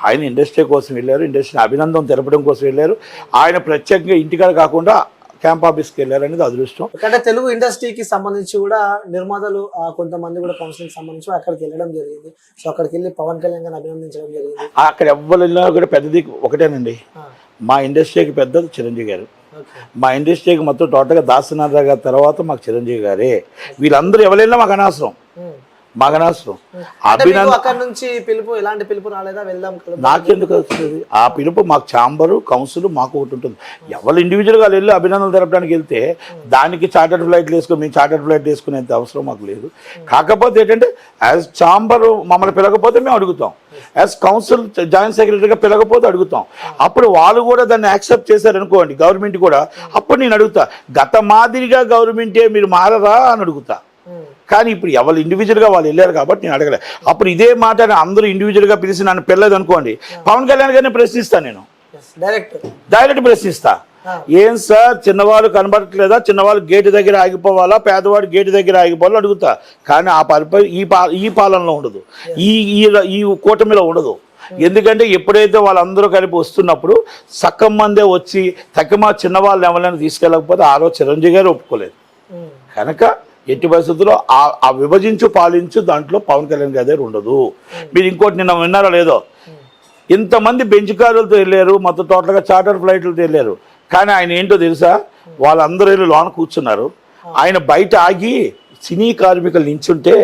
ఆయన ఇండస్ట్రీ కోసం వెళ్ళారు, ఇండస్ట్రీని అభినందన తెలపడం కోసం వెళ్ళారు. ఆయన ప్రత్యేకంగా ఇంటికాడ కాకుండా క్యాంప్ ఆఫీస్కి వెళ్ళారు అనేది అదృష్టం. అంటే తెలుగు ఇండస్ట్రీకి సంబంధించి కూడా నిర్మాతలు కొంతమంది కూడా కౌన్సిలింగ్ సంబంధించి అక్కడికి వెళ్ళడం జరిగింది. సో అక్కడికి వెళ్ళి పవన్ కళ్యాణ్ గారిని అభినందించడం జరిగింది. అక్కడ ఎవ్వరు వెళ్ళినా కూడా పెద్దది ఒకటేనండి, మా ఇండస్ట్రీకి పెద్దది చిరంజీవి గారు. మా ఇండస్ట్రీకి మొత్తం టోటల్గా దాసనాథ గారి తర్వాత మాకు చిరంజీవి గారే. వీళ్ళందరూ ఎవరైనా మాకు అనవసరం, మాకు అనవసరం. అక్కడ నుంచి పిలుపు, ఎలాంటి పిలుపు రాలేదా? వెళ్దాం నాకెందుకు వస్తుంది ఆ పిలుపు? మాకు ఛాంబరు కౌన్సిల్ మాకు ఒకటి ఉంటుంది. ఎవరు ఇండివిజువల్గా వెళ్ళి అభినందనలు తెలపడానికి వెళ్తే దానికి చార్టర్డ్ ఫ్లైట్లు వేసుకొని మేము చార్టర్డ్ ఫ్లైట్ వేసుకునేంత అవసరం మాకు లేదు. కాకపోతే ఏంటంటే యాజ్ ఛాంబరు మమ్మల్ని పిలకపోతే మేము అడుగుతాం, యాజ్ కౌన్సిల్ జాయింట్ సెక్రటరీగా పిలకపోతే అడుగుతాం. అప్పుడు వాళ్ళు కూడా దాన్ని యాక్సెప్ట్ చేశారనుకోండి, గవర్నమెంట్ కూడా, అప్పుడు నేను అడుగుతా గత మాదిరిగా గవర్నమెంటే మీరు మారరా అని అడుగుతా. కానీ ఇప్పుడు ఎవరు ఇండివిజువల్గా వాళ్ళు వెళ్ళారు కాబట్టి నేను అడగలే. అప్పుడు ఇదే మాట అందరూ ఇండివిజువల్గా పిలిచి నన్ను పిల్లలేదు అనుకోండి, పవన్ కళ్యాణ్ గారిని ప్రశ్నిస్తాను, నేను డైరెక్ట్ ప్రశ్నిస్తా. ఏం సార్ చిన్నవాళ్ళు కనబడట్లేదా, చిన్నవాళ్ళు గేటు దగ్గర ఆగిపోవాలా, పేదవాడు గేటు దగ్గర ఆగిపోవాలో అడుగుతా. కానీ ఆ ఈ పాలనలో ఉండదు, ఈ కూటమిలో ఉండదు. ఎందుకంటే ఎప్పుడైతే వాళ్ళందరూ కలిపి వస్తున్నప్పుడు సక్కం మందే వచ్చి తక్కువ చిన్నవాళ్ళని ఎవరైనా తీసుకెళ్ళకపోతే ఆ రోజు చిరంజీవి గారు ఒప్పుకోలేదు. కనుక ఎట్టి పరిస్థితుల్లో ఆ విభజించు పాలించు దాంట్లో పవన్ కళ్యాణ్ గారి దగ్గర ఉండదు. మీరు ఇంకోటి నిన్న విన్నారో లేదో, ఇంతమంది బెంచ్ కారులతో వెళ్ళారు, మొత్తం టోటల్గా చార్టర్ ఫ్లైట్లతో వెళ్ళారు. కానీ ఆయన ఏంటో తెలుసా, వాళ్ళందరూ వెళ్ళి లోన కూర్చున్నారు, ఆయన బయట ఆగి సినీ కార్మికులు నించుంటే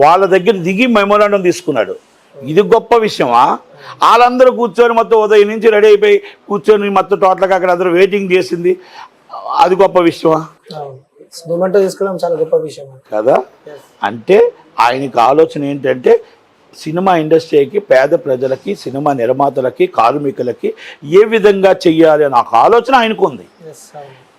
వాళ్ళ దగ్గర దిగి మెమోరాండం తీసుకున్నాడు. ఇది గొప్ప విషయమా? వాళ్ళందరూ కూర్చొని మొత్తం ఉదయం నుంచి రెడీ అయిపోయి కూర్చొని మొత్తం టోటల్గా అక్కడ అందరూ వెయిటింగ్ చేసింది, అది గొప్ప విషయమా? తీసుకోవడం చాలా గొప్ప విషయం కదా. అంటే ఆయనకి ఆలోచన ఏంటంటే సినిమా ఇండస్ట్రీకి, పేద ప్రజలకి, సినిమా నిర్మాతలకి, కార్మికులకి ఏ విధంగా చెయ్యాలి అని ఒక ఆలోచన ఆయనకు ఉంది.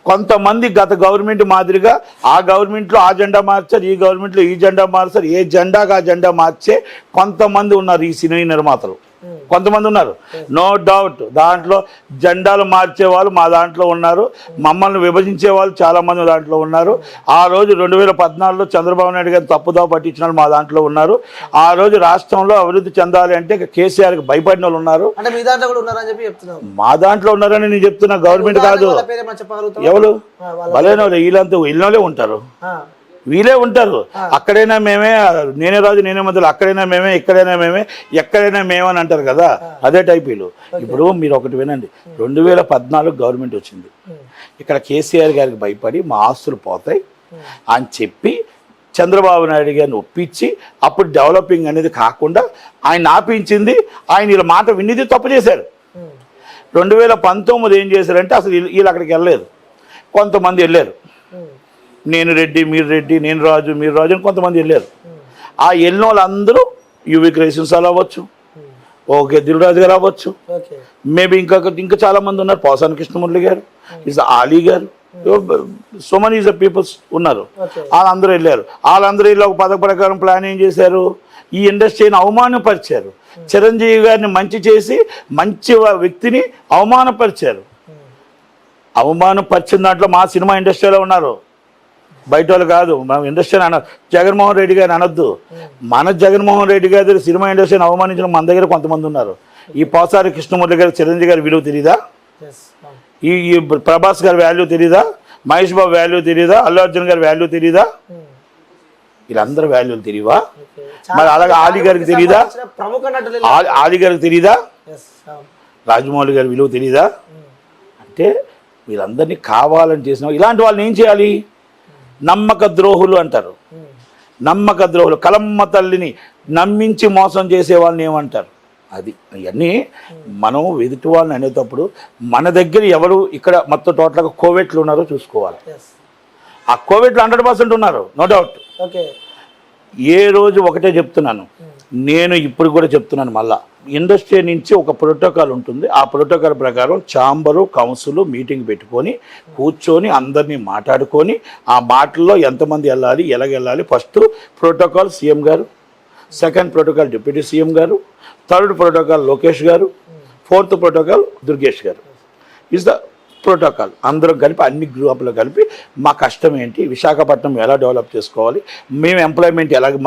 కొంతమంది గత గవర్నమెంట్ మాదిరిగా ఆ గవర్నమెంట్లో ఆ జెండా మార్చారు, ఈ గవర్నమెంట్లో ఈ జెండా మార్చారు, ఏ జెండాగా ఆ జెండా మార్చే కొంతమంది ఉన్నారు ఈ సినీ నిర్మాతలు, కొంతమంది ఉన్నారు. నో డౌట్ దాంట్లో జెండాలు మార్చే వాళ్ళు మా దాంట్లో ఉన్నారు, మమ్మల్ని విభజించే వాళ్ళు చాలామంది దాంట్లో ఉన్నారు. ఆ రోజు 2014లో చంద్రబాబు నాయుడు గారు తప్పుదావ పట్టించిన వాళ్ళు మా దాంట్లో ఉన్నారు. ఆ రోజు రాష్ట్రంలో అభివృద్ధి చెందాలి అంటే కేసీఆర్కి భయపడిన వాళ్ళు ఉన్నారు. మా దాంట్లో ఉన్నారని నేను చెప్తున్నా, గవర్నమెంట్ కాదు. ఎవరు బలైన వీళ్ళంతా వీళ్ళనే ఉంటారు, వీళ్ళే ఉంటారు. అక్కడైనా మేమే, నేనే రాజు నేనే మంత్రులు, అక్కడైనా మేమే, ఇక్కడైనా మేమే, ఎక్కడైనా మేమని అంటారు కదా, అదే టైప్ వీళ్ళు. ఇప్పుడు మీరు ఒకటి వినండి, 2014 గవర్నమెంట్ వచ్చింది, ఇక్కడ కేసీఆర్ గారికి భయపడి మా ఆస్తులు పోతాయి అని చెప్పి చంద్రబాబు నాయుడు గారిని ఒప్పించి అప్పుడు డెవలపింగ్ అనేది కాకుండా ఆయన ఆపించింది. ఆయన వీళ్ళ మాట విన్నది తప్పు చేశారు. 2019 ఏం చేశారంటే అసలు వీళ్ళు అక్కడికి వెళ్ళలేదు, కొంతమంది వెళ్ళారు. నేను రెడ్డి మీరు రెడ్డి, నేను రాజు మీరు రాజు అని కొంతమంది వెళ్ళారు. ఆ వెళ్ళిన వాళ్ళందరూ యువి క్రైసిన్స్ అలా అవ్వచ్చు, ఓకే దిల్రాజు గారు అవ్వచ్చు, మేబీ ఇంకా చాలామంది ఉన్నారు, పోసాని కృష్ణమురళి గారు, ఇస్ ఆలీ గారు, so many is the peoples ఉన్నారు. వాళ్ళందరూ వెళ్ళారు. వాళ్ళందరూ వెళ్ళి ఒక పథక ప్రకారం ప్లాన్ ఏం చేశారు, ఈ ఇండస్ట్రీని అవమానపరిచారు. చిరంజీవి గారిని మంచి చేసి మంచి వ్యక్తిని అవమానపరిచారు. అవమానపరిచిన దాంట్లో మా సినిమా ఇండస్ట్రీలో ఉన్నారు, బయట వాళ్ళు కాదు. మనం ఇండస్ట్రీని జగన్మోహన్ రెడ్డి గారిని అనొద్దు, మన జగన్మోహన్ రెడ్డి గారి సినిమా ఇండస్ట్రీని అవమానించిన మన దగ్గర కొంతమంది ఉన్నారు. ఈ పోసారి కృష్ణమూర్తి గారు, చిరంజీవి గారి విలువ తెలీదా? ఈ ప్రభాస్ గారి వాల్యూ తెలీదా? మహేష్ బాబు వాల్యూ తెలీదా? అల్లు అర్జున్ గారి వాల్యూ తెలీదా? వీళ్ళందరూ వాల్యూలు తెలియవా? మరి అలాగే ఆలీ గారికి తెలీదా? ఆలీ గారికి తెలీదా? రాజమౌళి గారి విలువ తెలీదా? అంటే వీళ్ళందరినీ కావాలని చేసిన ఇలాంటి వాళ్ళని ఏం చేయాలి? నమ్మక ద్రోహులు అంటారు. నమ్మక ద్రోహులు, కలమ్మ తల్లిని నమ్మించి మోసం చేసే వాళ్ళని ఏమంటారు? అది ఇవన్నీ మనం ఎదుటి వాళ్ళని అనేటప్పుడు మన దగ్గర ఎవరు ఇక్కడ మొత్తం టోటల్గా కోవిడ్లు ఉన్నారో చూసుకోవాలి. ఆ కోవిడ్లు 100% ఉన్నారు, నో డౌట్. ఏ రోజు ఒకటే చెప్తున్నాను, నేను ఇప్పుడు కూడా చెప్తున్నాను, మళ్ళా ఇండస్ట్రీ నుంచి ఒక ప్రోటోకాల్ ఉంటుంది. ఆ ప్రోటోకాల్ ప్రకారం ఛాంబరు కౌన్సిల్ మీటింగ్ పెట్టుకొని కూర్చొని అందరినీ మాట్లాడుకొని ఆ మాటల్లో ఎంతమంది వెళ్ళాలి, ఎలాగెళ్ళాలి, ఫస్ట్ ప్రోటోకాల్ సీఎం గారు, సెకండ్ ప్రోటోకాల్ డిప్యూటీ సీఎం గారు, థర్డ్ ప్రోటోకాల్ లోకేష్ గారు, ఫోర్త్ ప్రోటోకాల్ దుర్గేష్ గారు. ఈజ్ ద ప్రోటోకాల్ అందరం కలిపి అన్ని గ్రూపులు కలిపి మా కష్టం ఏంటి, విశాఖపట్నం ఎలా డెవలప్ చేసుకోవాలి, మేము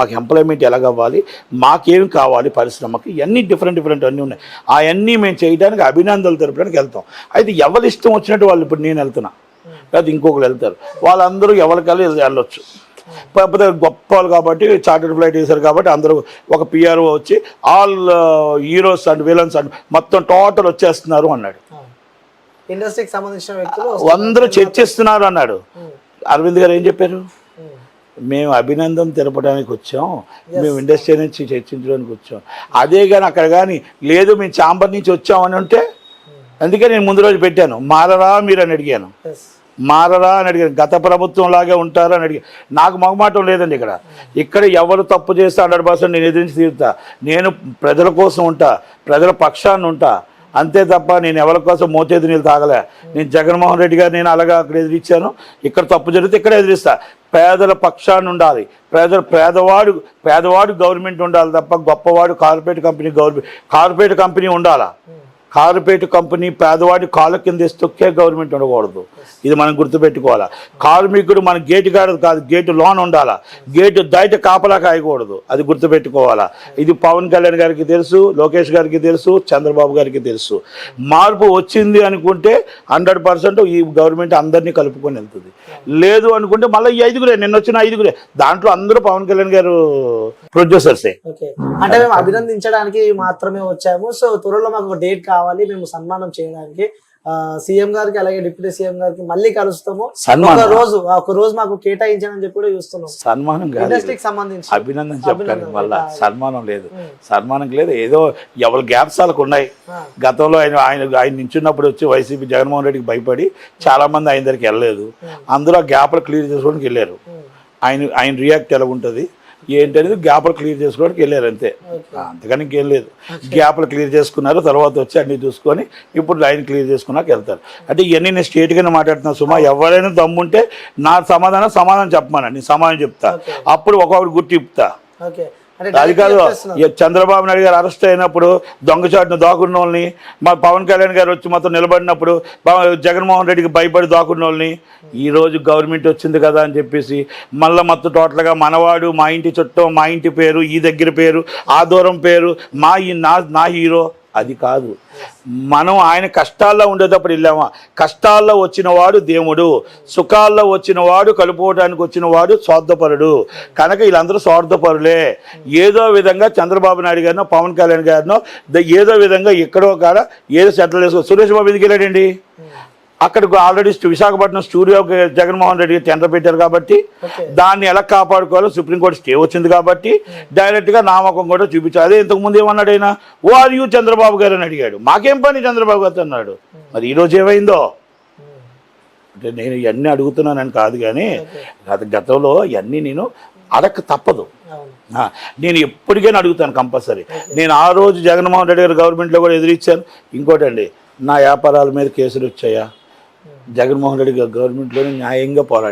మాకు ఎంప్లాయ్మెంట్ ఎలాగ అవ్వాలి, మాకేమి కావాలి పరిశ్రమకి, ఇవన్నీ డిఫరెంట్ అన్నీ ఉన్నాయి. అవన్నీ మేము చేయడానికి అభినందనలు తెలపడానికి వెళ్తాం. అయితే ఎవరి ఇష్టం వచ్చినట్టు వాళ్ళు, ఇప్పుడు నేను వెళ్తున్నా లేదా ఇంకొకరు వెళ్తారు, వాళ్ళందరూ ఎవరికెళ్ళి వెళ్ళొచ్చు. కాకపోతే గొప్ప వాళ్ళు కాబట్టి చార్టర్డ్ ఫ్లైట్ వేశారు కాబట్టి అందరూ ఒక పిఆర్ఓ వచ్చి all heroes and villains and మొత్తం టోటల్ వచ్చేస్తున్నారు అన్నాడు. ఇండస్ట్రీకి సంబంధించిన వ్యక్తులు అందరూ చర్చిస్తున్నారు అన్నాడు. అరవింద్ గారు ఏం చెప్పారు? మేము అభినందన తెలపడానికి వచ్చాం, మేము ఇండస్ట్రీ నుంచి చర్చించడానికి వచ్చాం. అదే కానీ అక్కడ కానీ లేదు మేము ఛాంబర్ నుంచి వచ్చామని ఉంటే, అందుకే నేను ముందు రోజు పెట్టాను మారరా మీరు అని అడిగాను. మారరా అని అడిగాను. గత ప్రభుత్వం లాగే ఉంటారా అని అడిగాను. నాకు మొగమాటం లేదండి. ఇక్కడ ఎవరు తప్పు చేస్తే 100% నేను ఎదిరించి తీరుతా. నేను ప్రజల కోసం ఉంటా, ప్రజల పక్షాన్ని ఉంటా, అంతే తప్ప నేను ఎవరి కోసం మోచేతి నీళ్ళు తాగలే. నేను జగన్మోహన్ రెడ్డి గారు నేను అలాగా అక్కడ ఎదిరించాను, ఇక్కడ తప్పు జరిగితే ఇక్కడ ఎదిరిస్తా. పేదల పక్షాన్ని ఉండాలి, పేదవాడు గవర్నమెంట్ ఉండాలి తప్ప గొప్పవాడు కార్పొరేట్ కంపెనీ ఉండాలా. కార్పొరేట్ కంపెనీ పేదవాడి కాళ్ళ కింద తొక్కే గవర్నమెంట్ ఉండకూడదు. ఇది మనం గుర్తుపెట్టుకోవాలా. కార్మికుడు మన గేటు కాదు, గేటు లోన్ ఉండాలా, గేటు బయట కాపలా కాయకూడదు. అది గుర్తుపెట్టుకోవాలా. ఇది పవన్ కళ్యాణ్ గారికి తెలుసు, లోకేష్ గారికి తెలుసు, చంద్రబాబు గారికి తెలుసు. మార్పు వచ్చింది అనుకుంటే 100% ఈ గవర్నమెంట్ అందరినీ కలుపుకొని వెళ్తుంది. లేదు అనుకుంటే మళ్ళీ ఈ 5గురే, నిన్న వచ్చిన 5గురే, దాంట్లో అందరూ పవన్ కళ్యాణ్ గారు ప్రొడ్యూసర్సే. అంటే మేము అభినందించడానికి మాత్రమే వచ్చాము. సో త్వరలో మాకు ఒక డేట్ కావాలి, మేము సన్మానం చేయడానికి సీఎం గారికి అలాగే డిప్యూటీ సీఎం గారికి మళ్ళీ కలుస్తాము. ఒక రోజు మాకు కేటాయించాలని చెప్పి కూడా చూస్తున్నాం. సన్మానం ఇండస్ట్రీకి సంబంధించి అభినందన చెప్పడానికి మళ్ళా సన్మానం లేదు. ఏదో ఎవరి గ్యాప్స్ వాళ్ళకు ఉన్నాయి. గతంలో ఆయన నించున్నప్పుడు వచ్చి వైసీపీ జగన్మోహన్ రెడ్డికి భయపడి చాలా మంది ఆయన దగ్గరికి వెళ్ళలేదు. అందులో గ్యాప్లు క్లియర్ చేసుకోవడానికి వెళ్ళారు. ఆయన రియాక్ట్ ఎలా ఉంటుంది ఏంటనేది గ్యాప్లు క్లియర్ చేసుకోవడానికి వెళ్ళారు అంతే, అంతకని ఇంకేం లేదు. గ్యాప్లు క్లియర్ చేసుకున్నారు, తర్వాత వచ్చి అన్ని చూసుకొని ఇప్పుడు లైన్ క్లియర్ చేసుకున్నాక వెళ్తారు. అంటే ఇవన్నీ నేను స్ట్రేట్గానే మాట్లాడుతున్నాను సుమా. ఎవరైనా దమ్ముంటే నా సమాధానం చెప్పమని నేను సమాధానం చెప్తా, అప్పుడు ఒక్కొక్కటి గుర్తు చెప్తా. అది కాదు, చంద్రబాబు నాయుడు గారు అరెస్ట్ అయినప్పుడు దొంగచాటును దాకున్న వాళ్ళని, మా పవన్ కళ్యాణ్ గారు వచ్చి మొత్తం నిలబడినప్పుడు జగన్మోహన్ రెడ్డికి భయపడి దాకున్న వాళ్ళని, ఈరోజు గవర్నమెంట్ వచ్చింది కదా అని చెప్పేసి మళ్ళీ మొత్తం టోటల్గా మనవాడు, మా ఇంటి చుట్టం, మా ఇంటి పేరు, ఈ దగ్గర పేరు, ఆ దూరం పేరు, నా హీరో, అది కాదు. మనం ఆయన కష్టాల్లో ఉండేటప్పుడు వెళ్ళామా? కష్టాల్లో వచ్చిన వాడు దేవుడు, సుఖాల్లో వచ్చిన వాడు, కలుపుకోవడానికి వచ్చిన వాడు స్వార్థపరుడు. కనుక వీళ్ళందరూ స్వార్థపరులే. ఏదో విధంగా చంద్రబాబు నాయుడు గారినో పవన్ కళ్యాణ్ గారినో ఏదో విధంగా ఎక్కడో కాడ ఏదో సెటిల్ చేసుకో. సురేష్ బాబు ఎందుకు వెళ్ళాడండి? అక్కడికి ఆల్రెడీ విశాఖపట్నం స్టూడియోకి జగన్మోహన్ రెడ్డి టెండర్ పెట్టారు కాబట్టి దాన్ని ఎలా కాపాడుకోవాలో సుప్రీంకోర్టు స్టే వచ్చింది కాబట్టి డైరెక్ట్గా నామకం కూడా చూపించారు. అదే ఇంతకుముందు ఏమన్నాడు ఆయన, ఓ ఆర్ యూ చంద్రబాబు గారు అని అడిగాడు. మాకేం పని చంద్రబాబు గారితో అన్నాడు. మరి ఈరోజు ఏమైందో అంటే నేను ఇవన్నీ అడుగుతున్నానని కాదు, కానీ గతంలో ఇవన్నీ నేను అడగ తప్పదు. నేను ఎప్పటికైనా అడుగుతాను కంపల్సరీ. నేను ఆ రోజు జగన్మోహన్ రెడ్డి గారు గవర్నమెంట్లో కూడా ఎదిరించాను. ఇంకోటండి, నా వ్యాపారాల మీద కేసులు వచ్చాయా? జగన్మోహన్ రెడ్డి గారు గవర్నమెంట్లోనే న్యాయంగా పోరాడి